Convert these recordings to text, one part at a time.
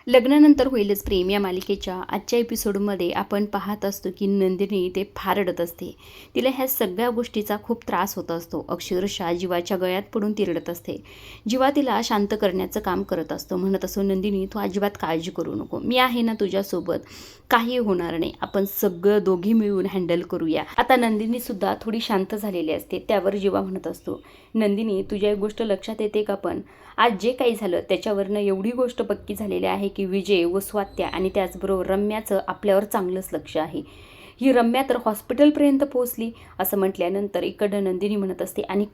लग्नानंतर होईलच प्रेम या मालिकेच्या आजच्या एपिसोडमध्ये आपण पाहत असतो की नंदिनी ते फार रडत असते. तिला ह्या सगळ्या गोष्टीचा खूप त्रास होत असतो. अक्षरशः जीवाच्या गळ्यात पडून ती रडत असते. जीवा तिला शांत करण्याचं काम करत असतो. म्हणत असतो, नंदिनी तू अजिबात काळजी करू नको, मी आहे ना तुझ्यासोबत, काही होणार नाही, आपण सगळं दोघी मिळून हँडल करूया. आता नंदिनी सुद्धा थोडी शांत झालेली असते. त्यावर जीवा म्हणत असतो, नंदिनी तुझ्या एक गोष्ट लक्षात येते का, पण आज जे काही झालं त्याच्यावरनं एवढी गोष्ट पक्की झालेली आहे की विजय व स्वात्या आणि त्याचबरोबर रम्याचं आपल्यावर चांगलंच लक्ष आहे. ही रम्या तर हॉस्पिटलपर्यंत पोहोचली असं म्हटल्यानंतर इकडं नंदिनी म्हणत असते, आणि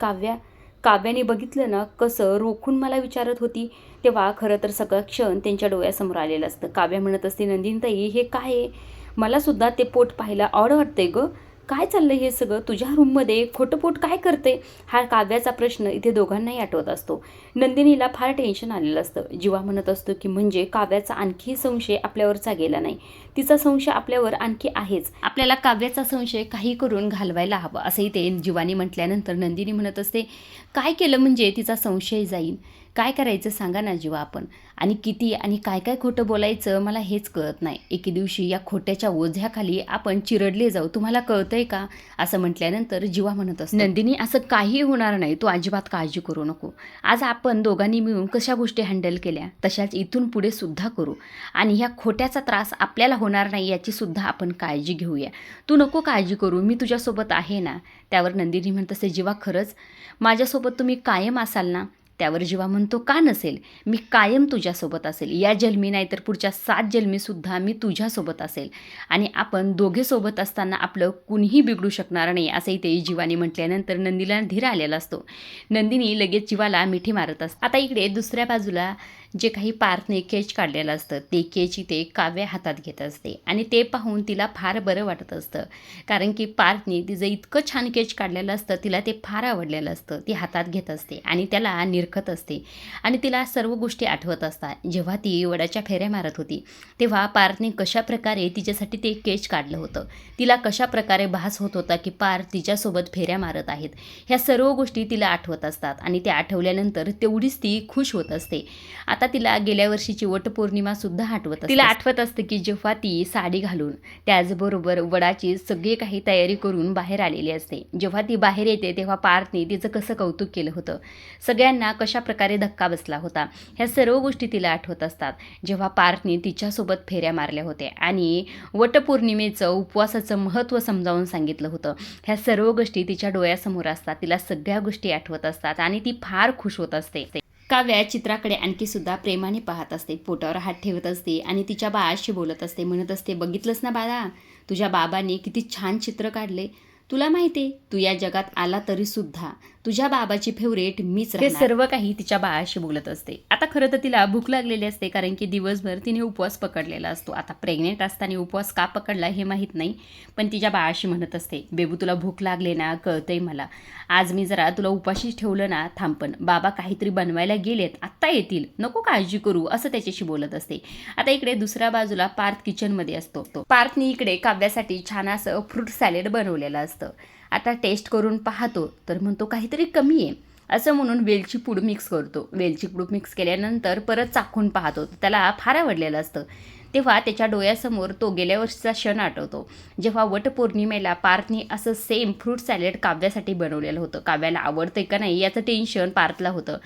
काव्याने बघितलं ना कसं रोखून मला विचारत होती, तेव्हा खरं तर सगळं क्षण त्यांच्या डोळ्यासमोर आलेलं असतं. काव्या म्हणत असते, नंदिनीताई हे काय आहे, मलासुद्धा ते पोट पाहायला ऑड वाटतंय गं, काय चाललं हे सगळं, तुझ्या रूममध्ये खोटं पोट काय करते. हा काव्याचा प्रश्न इथे दोघांनाही आठवत असतो. नंदिनीला फार टेन्शन आलेलं असतं. जीवा म्हणत असतो की म्हणजे काव्याचा आणखी संशय आपल्यावरचा गेला नाही, तिचा संशय आपल्यावर आणखी आहेच, आपल्याला काव्याचा संशय काही करून घालवायला हवं असंही ते जीवानी म्हटल्यानंतर नंदिनी म्हणत असते, काय केलं म्हणजे तिचा संशय जाईल, काय करायचं सांगा ना जीवा आपण, आणि किती आणि काय काय खोटं बोलायचं मला हेच कळत नाही. एके दिवशी या खोट्याच्या ओझ्याखाली आपण चिरडले जाऊ, तुम्हाला कळतंय का असं म्हटल्यानंतर जीवा म्हणत असतो, नंदिनी असं काही होणार नाही, तू अजिबात काळजी करू नको. आज आपण दोघांनी मिळून कशा गोष्टी हँडल केल्या तशाच इथून पुढे सुद्धा करू, आणि ह्या खोट्याचा त्रास आपल्याला होणार नाही याची सुद्धा आपण काळजी घेऊया, तू नको काळजी करू, मी तुझ्यासोबत आहे ना. त्यावर नंदिनी म्हणत असते, जीवा खरंच माझ्यासोबत तुम्ही कायम असाल ना. त्यावर जीवा म्हणतो, का नसेल, मी कायम तुझ्यासोबत असेल, या जन्मी नाही तर पुढच्या 7 जन्मीसुद्धा मी तुझ्यासोबत असेल, आणि आपण दोघे सोबत असताना आपलं कुणीही बिघडू शकणार नाही असंही ते जीवाने म्हटल्यानंतर नंदीला धीर आलेला असतो. नंदिनी लगेच जीवाला मिठी मारत असते. आता इकडे दुसऱ्या बाजूला जे काही पार्थने केच काढलेलं असतं ते केच इथे काव्या हातात घेत असते, आणि ते पाहून तिला फार बरं वाटत असतं, कारण की पार्थने तिचं इतकं छान केच काढलेलं असतं, तिला ते फार आवडलेलं असतं. ती हातात घेत असते आणि त्याला निरखत असते, आणि तिला सर्व गोष्टी आठवत असतात. जेव्हा ती वडाच्या फेऱ्या मारत होती तेव्हा पार्थने कशाप्रकारे तिच्यासाठी ते केच काढलं होतं, तिला कशाप्रकारे भास होत होता की पार्थ तिच्यासोबत फेऱ्या मारत आहेत, ह्या सर्व गोष्टी तिला आठवत असतात, आणि त्या आठवल्यानंतर तेवढीच ती खुश होत असते. आता तिला गेल्या वर्षीची वटपौर्णिमा सुद्धा आठवत असते. तिला आठवत असते की जेव्हा ती साडी घालून त्याचबरोबर वडाची सगळी काही तयारी करून बाहेर आलेली असते. जेव्हा ती बाहेर येते तेव्हा पार्थने तिचं कसं कौतुक केलं होतं, सगळ्यांना कशा प्रकारे धक्का बसला होता, ह्या सर्व गोष्टी तिला आठवत असतात. जेव्हा पार्थने तिच्यासोबत फेऱ्या मारल्या होत्या आणि वटपौर्णिमेचं उपवासाचं महत्त्व समजावून सांगितलं होतं, ह्या सर्व गोष्टी तिच्या डोळ्यासमोर असतात. तिला सगळ्या गोष्टी आठवत असतात आणि ती फार खुश होत असते. काव्या चित्राकडे आणखी सुद्धा प्रेमाने पाहत असते, पोटावर हात ठेवत असते आणि तिच्या बाळाशी बोलत असते. म्हणत असते, बघितलंस ना बाळा, तुझ्या बाबाने किती छान चित्र काढले, तुला माहिती आहे तू या जगात आला तरी सुद्धा तुझ्या बाबाची फेवरेट मीच राहणार. हे सर्व काही तिच्या बाळाशी बोलत असते. आता खरं तर तिला भूक लागलेली असते, कारण की दिवसभर तिने उपवास पकडलेला असतो. आता प्रेग्नेंट असताना उपवास का पकडला हे माहीत नाही, पण तिच्या बाळाशी म्हणत असते, बेबू तुला भूक लागले ना, कळतंय मला, आज मी जरा तुला उपाशीच ठेवलं ना, थांबण, बाबा काहीतरी बनवायला गेलेत, आत्ता येतील, नको काळजी करू, असं त्याच्याशी बोलत असते. आता इकडे दुसऱ्या बाजूला पार्थ किचनमध्ये असतो. पार्थने इकडे काव्यासाठी छान असं फ्रूट सॅलेड बनवलेलं असतं. आता टेस्ट करून पाहतो तर म्हणतो काहीतरी कमी आहे, असं म्हणून वेलची पूड मिक्स करतो. वेलची पूड मिक्स केल्यानंतर परत चाखून पाहतो, त्याला फार आवडलेलं असतं. तेव्हा त्याच्या डोळ्यासमोर तो गेल्या वर्षीचा क्षण आठवतो, जेव्हा वटपौर्णिमेला पार्थने असं सेम फ्रूट सॅलेड काव्यासाठी बनवलेलं होतं. काव्याला आवडतं का नाही याचं टेन्शन पार्थला होतं,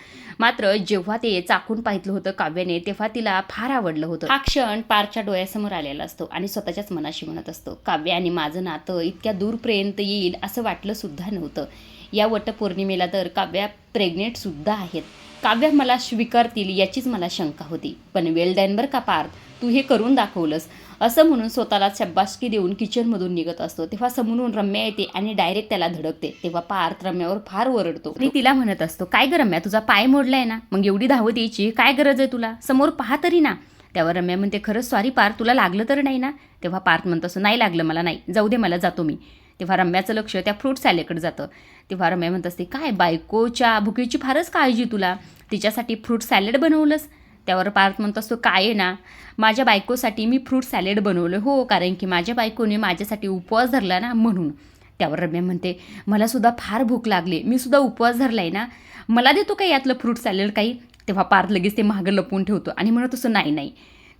मात्र जेव्हा ते चाखून पाहितलं होतं काव्याने तेव्हा तिला फार आवडलं होतं. हा क्षण पार्थच्या डोळ्यासमोर आलेला असतो आणि स्वतःच्याच मनाशी म्हणत असतो, काव्य आणि माझं नातं इतक्या दूरपर्यंत येईल असं वाटलं सुद्धा नव्हतं. या वटपौर्णिमेला तर काव्या प्रेग्नेंटसुद्धा आहेत, काव्य मला स्वीकारतील याचीच मला शंका होती, पण वेल डन बरं का पार्थ, तू हे करून दाखवलंस, असं म्हणून स्वतःला शाबासकी देऊन किचनमधून निघत असतो. तेव्हा समोरून रम्या येते आणि डायरेक्ट त्याला धडकते. तेव्हा पार्थ रम्यावर फार ओरडतो आणि तिला म्हणत असतो, काय गं रम्या, तुझा पाय मोडलाय ना, मग एवढी धावत यायची काय गरज आहे तुला, समोर पहा तरी ना. त्यावर रम्या म्हणते, खरंच सॉरी पार्थ, तुला लागलं तर नाही ना. तेव्हा पार्थ म्हणत असतो, नाही लागलं मला, नाही, जाऊ दे मला, जातो मी. तेव्हा रम्याचं लक्ष त्या फ्रूट सॅलेडकडे जातं. तेव्हा रम्या म्हणत असते, काय बायकोच्या भुकेची फारच काळजी तुला, तिच्यासाठी फ्रूट सॅलेड बनवलंस. त्यावर पार्थ म्हणत असतो, काय आहे ना, माझ्या बायकोसाठी मी फ्रूट सॅलेड बनवलं, हो, कारण की माझ्या बायकोने माझ्यासाठी उपवास धरला ना, म्हणून. त्यावर रम्या म्हणते, मलासुद्धा फार भूक लागली, मी सुद्धा उपवास धरला आहे ना, मला देतो काय यातलं फ्रूट सॅलेड काही. तेव्हा पार्थ लगेच ते मागं लपवून ठेवतो आणि म्हणत असतो, नाही नाही,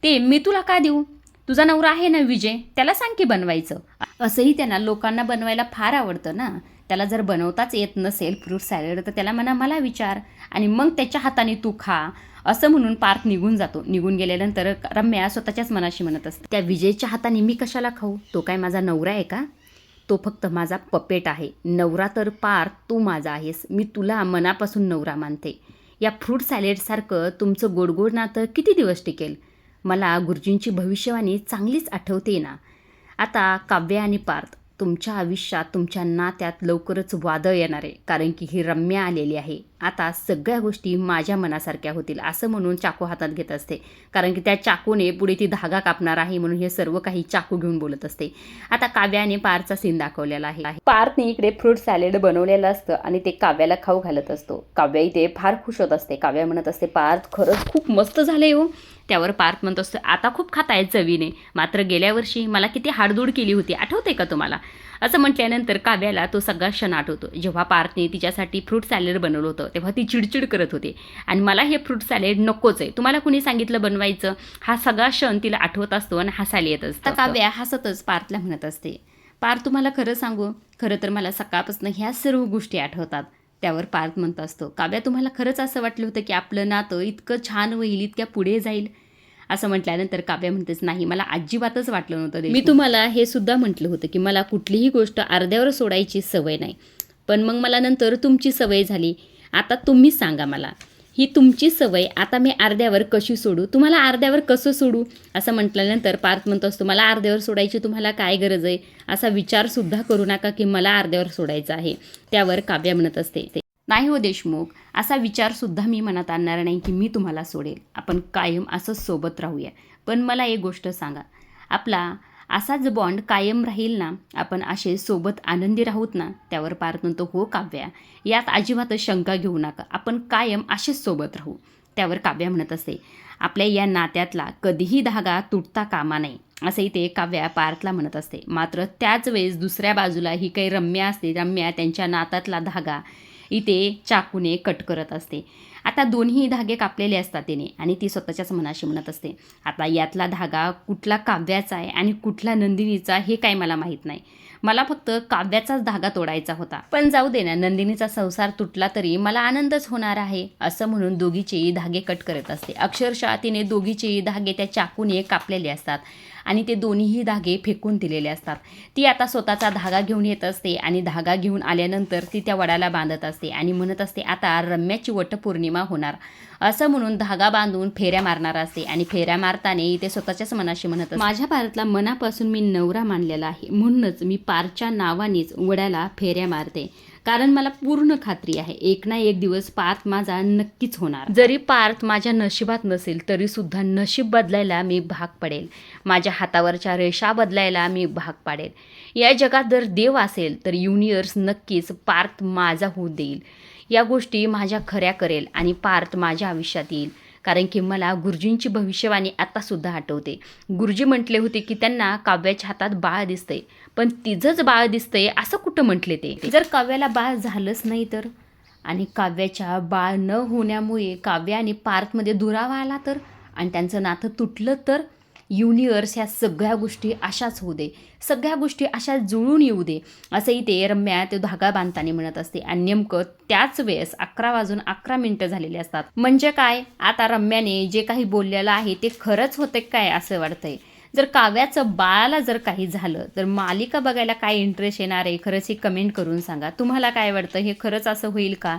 ते मी तुला का देऊ? तुझा नवरा आहे ना विजय, त्याला सांग की बनवायचं. असंही त्यांना लोकांना बनवायला फार आवडतं ना. त्याला जर बनवताच येत नसेल फ्रूट सॅलड तर त्याला म्हणा मला विचार आणि मग त्याच्या हाताने तू खा, असं म्हणून पार्थ निघून जातो. निघून गेल्यानंतर रम्या स्वतःच्याच मनाशी म्हणत असते, त्या विजयच्या हाताने मी कशाला खाऊ? तो काय माझा नवरा आहे का? तो फक्त माझा पपेट आहे. नवरा तर पार्थ तू माझा आहेस. मी तुला मनापासून नवरा मानते. या फ्रूट सॅलेडसारखं तुमचं गोडगोड नातं किती दिवस टिकेल? मला गुरुजींची भविष्यवाणी चांगलीच आठवते ना. आता काव्य आणि पार्थ तुमच्या आयुष्यात तुमच्या नात्यात लवकरच वादळ येणार आहे, कारण की ही रम्या आलेली आहे. आता सगळ्या गोष्टी माझ्या मनासारख्या होतील असं म्हणून चाकू हातात घेत असते, कारण की त्या चाकूने पुढे ती धागा कापणार आहे म्हणून हे सर्व काही चाकू घेऊन बोलत असते. आता काव्याने पार्थचा सीन दाखवलेला आहे. पार्थने इकडे फ्रूट सॅलेड बनवलेलं असतं आणि ते काव्याला खाऊ घालत असतो. काव्या इथे फार खुश होत असते. काव्या म्हणत असते, पार्थ खरंच खूप मस्त झाले हो. त्यावर पार्थ म्हणत असतो, आता खूप खाताय चवीने, मात्र गेल्या वर्षी मला किती हाडदूड केली होती, आठवते का तुम्हाला? असं म्हटल्यानंतर काव्याला तो सगळा क्षण आठवतो जेव्हा पार्थने तिच्यासाठी फ्रूट सॅलेड बनवलं होतं. तेव्हा ती चिडचिड करत होती आणि मला हे फ्रूट सॅलेड नकोच आहे, तुम्हाला कुणी सांगितलं बनवायचं? हा सगळा क्षण तिला आठवत असतो आणि हसायला येत असतं. काव्या हसतच पार्थला म्हणत असते, पार्थ तुम्हाला खरं सांगू, खरं तर मला सकाळपासून ह्या सर्व गोष्टी आठवतात. त्यावर पार्थ म्हणत असतो, काव्या तुम्हाला खरंच असं वाटलं होतं की आपलं नातं इतकं छान होईल, इतक्या पुढे जाईल? असं म्हटल्यानंतर काव्या म्हणतेच, नाही मला अजिबातच वाटलं नव्हतं. मी तुम्हाला हे सुद्धा म्हटलं होतं की मला कुठलीही गोष्ट अर्ध्यावर सोडायची सवय नाही, पण मग मला नंतर तुमची सवय झाली. आता तुम्हीच सांगा मला, ही तुमची सवय आता मी अर्ध्यावर कशी सोडू? तुम्हाला अर्ध्यावर कसं सोडू? असं म्हटल्यानंतर पार्थ म्हणत असतो, मला अर्ध्यावर सोडायची तुम्हाला काय गरज आहे? असा विचारसुद्धा करू नका की मला अर्ध्यावर सोडायचं आहे. त्यावर काव्या म्हणत असते, नाही हो देशमुख, असा विचारसुद्धा मी मनात आणणार नाही की मी तुम्हाला सोडेल. आपण कायम असंच सोबत राहूया. पण मला एक गोष्ट सांगा, आपला असाच बॉन्ड कायम राहील ना? आपण असे सोबत आनंदी राहूत ना? त्यावर पार्थ म्हणतो, हो काव्या, यात अजिबातच शंका घेऊ नका, आपण कायम असेच सोबत राहू. त्यावर काव्या म्हणत असते, आपल्या या नात्यातला कधीही धागा तुटता कामा नये, असंही ते काव्या पार्थला म्हणत असते. मात्र त्याच वेळेस दुसऱ्या बाजूला ही काही रम्या असते. रम्या त्यांच्या नात्यातला धागा इथे चाकूने कट करत असते. आता दोन्ही धागे कापलेले असतात तिने आणि ती स्वतःच्याच मनाशी म्हणत असते, आता यातला धागा कुठला काव्याचा आहे आणि कुठला नंदिनीचा हे काय मला माहीत नाही. मला फक्त काव्याचाच धागा तोडायचा होता, पण जाऊ दे ना, नंदिनीचा संसार तुटला तरी मला आनंदच होणार आहे. असं म्हणून दोघीचेही धागे कट करत असते. अक्षरशः तिने दोघीचेही धागे त्या चाकूने कापलेले असतात आणि ते दोन्हीही धागे फेकून दिलेले असतात. ती आता स्वतःचा धागा घेऊन येत असते आणि धागा घेऊन आल्यानंतर ती त्या वडाला बांधत असते आणि म्हणत असते, आता रम्याची वटपौर्णिमा होणार, असं म्हणून धागा बांधून फेऱ्या मारणार असते. आणि फेऱ्या मारताना ते स्वतःच्याच मनाशी म्हणत असते, माझ्या पार्थला मनापासून मी नवरा मानलेला आहे, म्हणूनच मी पार्थच्या नावानेच वड्याला फेऱ्या मारते, कारण मला पूर्ण खात्री आहे एक ना एक दिवस पार्थ माझा नक्कीच होणार. जरी पार्थ माझ्या नशिबात नसेल तरी सुद्धा नशीब बदलायला मी भाग पडेल, माझ्या हातावरच्या रेषा बदलायला मी भाग पाडेल. या जगात जर देव असेल तर युनिवर्स नक्कीच पार्थ माझा होऊ देईल. या गोष्टी माझ्या खऱ्या करेल आणि पार्थ माझ्या आयुष्यात येईल, कारण की मला गुरुजींची भविष्यवाणी आत्तासुद्धा आठवते. गुरुजी म्हटले होते की त्यांना काव्याच्या हातात बाळ दिसतंय, पण तिचंच बाळ दिसतंय असं कुठं म्हटले ते? जर काव्याला बाळ झालंच नाही तर, आणि काव्याच्या बाळ न होण्यामुळे काव्या आणि पार्थमध्ये दुरावा आला तर, आणि त्यांचं नातं तुटलं तर, युनिवर्स ह्या सगळ्या गोष्टी अशाच होऊ दे, सगळ्या गोष्टी अशा जुळून येऊ दे, असंही ते रम्या ते धागा बांधताना म्हणत असते. आणि नेमकं त्याच वेळेस 11:11 झालेले असतात. म्हणजे काय, आता रम्याने जे काही बोललेलं आहे ते खरंच होते काय असं वाटतंय. जर काव्याचं बाळाला जर काही झालं तर मालिका बघायला काय इंटरेस्ट येणार आहे? खरंच ही कमेंट करून सांगा. तुम्हाला काय वाटतं, हे खरंच असं होईल का?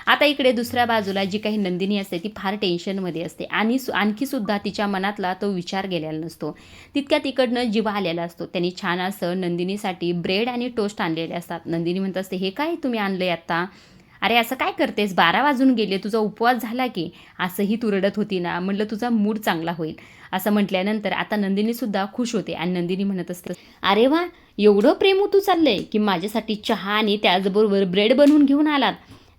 आता इकडे दुसऱ्या बाजूला जी काही नंदिनी असते ती फार टेन्शनमध्ये असते आणि आणखीसुद्धा तिच्या मनातला तो विचार गेलेला नसतो. तितक्या तिकडनं जीवा आलेला असतो. त्यांनी छान असं नंदिनीसाठी ब्रेड आणि टोस्ट आणलेले असतात. नंदिनी म्हणत असते, हे काय तुम्ही आणलं आत्ता? अरे असं काय करतेस, 12 वाजून गेले, तुझा उपवास झाला की? असंही तू रडत होती ना, म्हटलं तुझा मूड चांगला होईल. असं म्हटल्यानंतर आता नंदिनीसुद्धा खुश होते आणि नंदिनी म्हणत असतं, अरे वा, एवढं प्रेम तू चाललंय की माझ्यासाठी चहा आणि त्याचबरोबर ब्रेड बनवून घेऊन आलात?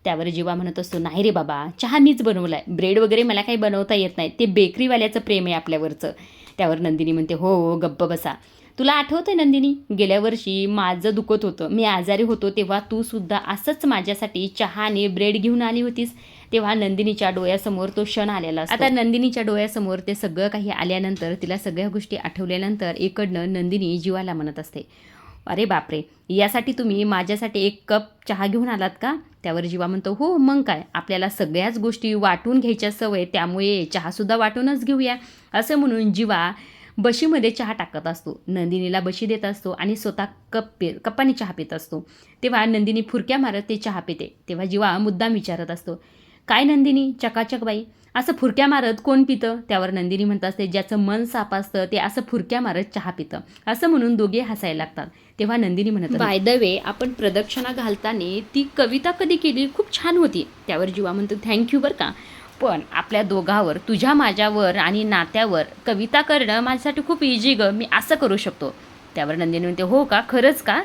त्यावर जीवा म्हणत असतो, नाही रे बाबा, चहा मीच बनवलाय, ब्रेड वगैरे मला काही बनवता येत नाही, ते बेकरीवाल्याचं प्रेम आहे आपल्यावरचं. त्यावर नंदिनी म्हणते, हो हो गप्प बसा, तुला आठवतंय नंदिनी, गेल्या वर्षी माझं दुखत होतं, मी आजारी होतो, तेव्हा तू सुद्धा असंच माझ्यासाठी चहा आणि ब्रेड घेऊन आली होतीस. तेव्हा नंदिनीच्या डोळ्यासमोर तो क्षण आलेला असतो. आता नंदिनीच्या डोळ्यासमोर ते सगळं काही आल्यानंतर, तिला सगळ्या गोष्टी आठवल्यानंतर इकडनं नंदिनी जीवाला म्हणत असते, अरे बापरे, यासाठी तुम्ही माझ्यासाठी 1 कप चहा घेऊन आलात का? त्यावर जीवा म्हणतो, हो मग काय, आपल्याला सगळ्याच गोष्टी वाटून घ्यायच्या सवय, त्यामुळे चहासुद्धा वाटूनच घेऊया. असं म्हणून जीवा बशीमध्ये चहा टाकत असतो, नंदिनीला बशी देत असतो आणि स्वतः कप्पाने चहा पित असतो. तेव्हा नंदिनी फुरक्या मारत ते चहा पिते. तेव्हा जीवा मुद्दाम विचारत असतो, काय नंदिनी, चकाचक बाई, असं फुरक्या मारत कोण पितं? त्यावर नंदिनी म्हणत असते, ज्याचं मन साफ असतं ते असं फुरक्या मारत चहा पितं. असं म्हणून दोघे हसायला लागतात. तेव्हा नंदिनी म्हणत, बाय द वे, आपण प्रदक्षिणा घालताना ती कविता कधी केली, खूप छान होती. त्यावर जीवा म्हणतो, थँक्यू बरं का, पण आपल्या दोघावर, तुझ्या माझ्यावर आणि नात्यावर कविता करणं माझ्यासाठी खूप इझी गं, मी असं करू शकतो. त्यावर नंदिनी म्हणते, हो का, खरंच का,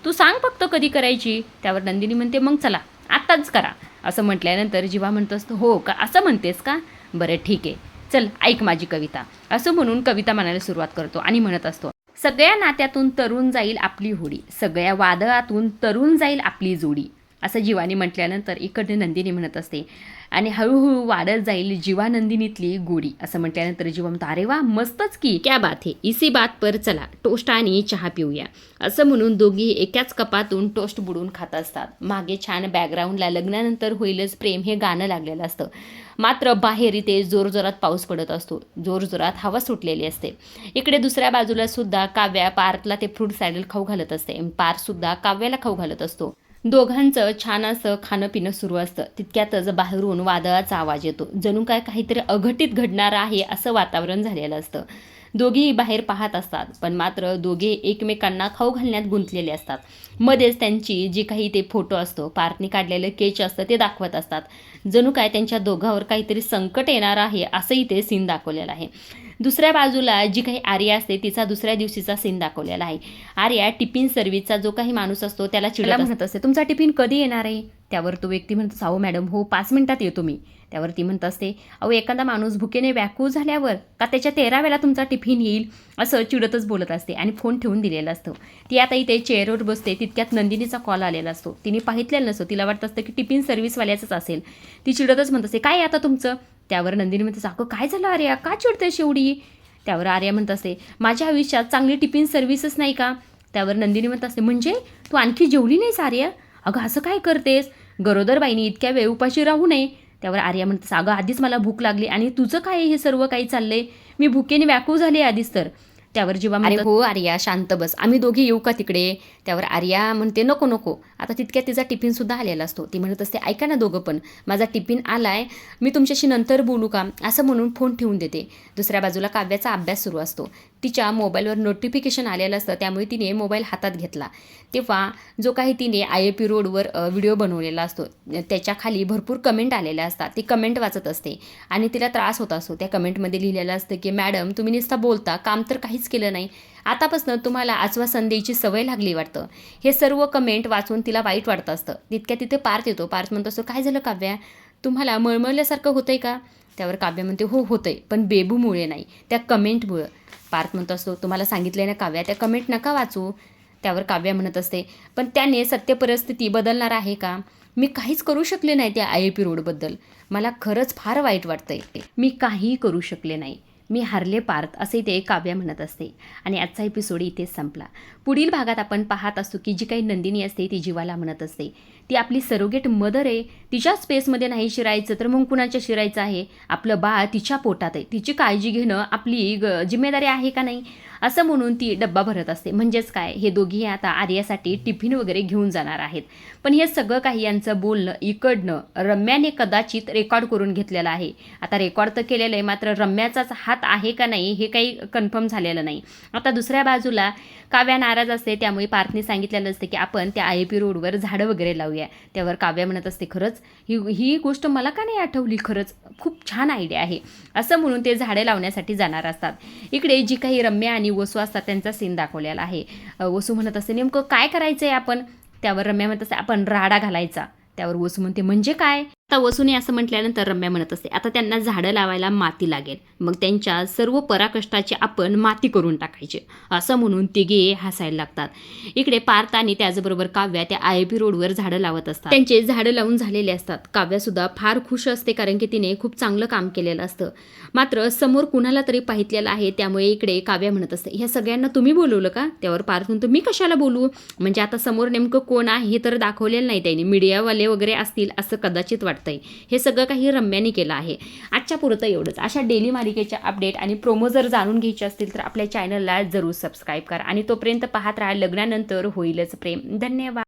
तू सांग फक्त कधी करायची. त्यावर नंदिनी म्हणते, मग चला आत्ताच करा. असं म्हटल्यानंतर जीवा म्हणत असतो, हो का, असं म्हणतेस का, बरं ठीक आहे, चल ऐक माझी कविता. असं म्हणून कविता म्हणायला सुरुवात करतो आणि म्हणत असतो, सगळ्या नात्यातून तरुण जाईल आपली होडी, सगळ्या वादळातून तरुण जाईल आपली जोडी. असं जीवाने म्हटल्यानंतर इकडे नंदिनी म्हणत असते, आणि हळूहळू वाढत जाईल जीवा नंदिनीतली गोडी. असं म्हटल्यानंतर जीवा म्हणतो, अरे वा, मस्तच की, क्या बात है, इसी बात पर चला टोस्ट आणि चहा पिऊया. असं म्हणून दोघी एकाच कपातून टोस्ट बुडून खात असतात. मागे छान बॅकग्राऊंडला लग्नानंतर होईलच प्रेम हे गाणं लागलेलं असतं. मात्र बाहेर इथे जोरजोरात पाऊस पडत असतो, जोरजोरात हवा सुटलेली असते. इकडे दुसऱ्या बाजूला सुद्धा काव्या पार्थला ते फ्रूट सॅलड खाऊ घालत असते, पार्थसुद्धा काव्याला खाऊ घालत असतो. दोघांचं छान असं खाणं पिणं सुरू असतं. तितक्यातच बाहेरून वादळाचा आवाज येतो. जणू काय काहीतरी अघटित घडणार आहे असं वातावरण झालेलं असतं. दोघेही बाहेर पाहत असतात, पण मात्र दोघे एकमेकांना खाऊ घालण्यात गुंतलेले असतात. मध्येच त्यांची जी काही ते फोटो असतो, पार्थने काढलेलं केच असतं, ते दाखवत असतात. जणू काय त्यांच्या दोघांवर काहीतरी संकट येणार आहे असंही ते सीन दाखवलेलं आहे. दुसऱ्या बाजूला जी काही आर्या असते, तिचा दुसऱ्या दिवशीचा सीन दाखवलेला आहे. आर्या टिफिन सर्व्हिसचा जो काही माणूस असतो त्याला चिडला म्हणत असते, तुमचा टिफिन कधी येणार आहे? त्यावर तो व्यक्ती म्हणतो, साऊ मॅडम, हो 5 मिनिटात येतो मी. त्यावर ती म्हणत असते, अहो एखादा माणूस भुकेने व्याकुळ झाल्यावर का त्याच्या 13व्याला तुमचा टिफिन येईल, असं चिडतच बोलत असते आणि फोन ठेवून दिलेला असतो. ती आता इथे चेअरवर बसते, तितक्यात नंदिनीचा कॉल आलेला असतो. तिने पाहितलेलं नसतो, तिला वाटत असतं की टिफिन सर्व्हिसवाल्याचंच असेल. ती चिडतच म्हणत असते, काय आता तुमचं? त्यावर नंदिनी म्हणते, अगं काय झालं आर्या, का चिडतेस एवढी? त्यावर आर्या म्हणत असते, माझ्या आयुष्यात चांगली टिफिन सर्व्हिसच नाही का? त्यावर नंदिनी म्हणत असते, म्हणजे तू आणखी जेवली नाहीस आर्या? अगं असं काय करतेस, गरोदर बाईनी इतक्या वेळ उपाशी राहू नये. त्यावर आर्या म्हणते, अगं आधीच मला भूक लागली आणि तुझं काय हे सर्व काही चाललंय, मी भुकेने व्याकुळ झाले आधीच तर. त्यावर जीवा म्हणते, हो आर्या शांत बस, आम्ही दोघे येऊ का तिकडे? त्यावर आर्या म्हणते, नको नको. आता तितक्यात तिचा टिफिनसुद्धा आलेला असतो. ती म्हणत असते, ऐका ना दोघं पण, माझा टिफिन आलाय, मी तुमच्याशी नंतर बोलू का? असं म्हणून फोन ठेवून देते. दुसऱ्या बाजूला काव्याचा अभ्यास सुरू असतो. तिच्या मोबाईलवर नोटिफिकेशन आलेलं असतं, त्यामुळे तिने मोबाईल हातात घेतला. तेव्हा जो काही तिने IIP रोडवर व्हिडिओ बनवलेला असतो, त्याच्या खाली भरपूर कमेंट आलेल्या असतात. ती कमेंट वाचत असते आणि तिला त्रास होत असतो. त्या कमेंटमध्ये लिहिलेलं असतं की, मॅडम तुम्ही नुसता बोलता, काम तर काहीच केलं नाही, आतापासून तुम्हाला आश्वासन द्यायची सवय लागली वाटतं. हे सर्व कमेंट वाचून तिला वाईट वाटतं असतं. तितक्या तिथे पार्थ येतो. पार्थ म्हणतो असतो, काय झालं काव्या, तुम्हाला मळमळल्यासारखं होतंय का? त्यावर काव्या म्हणते, हो होतंय, पण बेबूमुळे नाही, त्या कमेंटमुळं. पार्थ म्हणतो असतो, तुम्हाला सांगितलं ना काव्या, त्या कमेंट नका वाचू. त्यावर काव्या म्हणत असते, पण त्याने सत्य परिस्थिती बदलणार आहे का? मी काहीच करू शकले नाही त्या IIP रोडबद्दल, मला खरंच फार वाईट वाटतंय, मी काहीही करू शकले नाही, मी हारले पार्थ, असे ते काव्या म्हणत असते. आणि आजचा एपिसोड इथेच संपला. पुढील भागात आपण पाहत असतो की जी काही नंदिनी असते ती जीवाला म्हणत असते, ती आपली सरोगेट मदर आहे, तिच्या स्पेसमध्ये नाही शिरायचं तर मग कुणाच्या शिरायचं आहे? आपलं बाळ तिच्या पोटात आहे, तिची काळजी घेणं आपली जिम्मेदारी आहे का नाही? असं म्हणून ती डब्बा भरत असते. म्हणजेच काय, हे दोघी आता आर्यासाठी टिफिन वगैरे घेऊन जाणार आहेत. पण हे सगळं काही यांचं बोलणं इकडनं रम्याने कदाचित रेकॉर्ड करून घेतलेलं आहे. आता रेकॉर्ड तर केलेलं आहे, मात्र रम्याचाच हात आहे का नाही हे काही कन्फर्म झालेलं नाही. आता दुसऱ्या बाजूला काव्या नाराज असते, त्यामुळे पार्थने सांगितलेलं असते की आपण त्या IIP रोडवर झाडं वगैरे लावूया. त्यावर काव्या म्हणत असते, खरंच ही गोष्ट मला का नाही आठवली, खरंच खूप छान आयडिया आहे. असं म्हणून ते झाडे लावण्यासाठी जाणार असतात. इकडे जी काही रम्या आणि वसू असतात त्यांचा सीन दाखवलेला आहे. वसू म्हणत असते, नेमकं काय करायचं आहे आपण? त्यावर रम्या म्हणत असते, आपण राडा घालायचा. त्यावर वसू म्हणते, म्हणजे काय? आता वसूने असं म्हटल्यानंतर रम्या म्हणत असते, आता त्यांना झाडं लावायला माती लागेल, मग त्यांच्या सर्व पराकष्टाची आपण माती करून टाकायची, असं म्हणून तिघे हसायला लागतात. इकडे पार्थ आणि त्याचबरोबर काव्या त्या IIP रोडवर झाडं लावत असतात. त्यांचे झाडं लावून झालेले असतात. काव्यासुद्धा फार खुश असते, कारण की तिने खूप चांगलं काम केलेलं असतं. मात्र समोर कुणाला तरी पाहितलेलं आहे, त्यामुळे इकडे काव्या म्हणत असते, ह्या सगळ्यांना तुम्ही बोलवलं का? त्यावर पार्थ म्हणतो, मी कशाला बोलू, म्हणजे आता समोर नेमकं कोण आहे हे तर दाखवलेलं नाही त्यांनी, मीडियावाले वगैरे असतील असं कदाचित वाटतंय. हे सगळं काही रम्याने केलं आहे. आजच्या पुरतं एवढंच. अशा डेली मालिकेच्या अपडेट आणि प्रोमो जर जाणून घ्यायचे असतील तर आपल्या चॅनलला जरूर सबस्क्राईब करा आणि तोपर्यंत पाहत राहा लग्नानंतर होईलच प्रेम. धन्यवाद.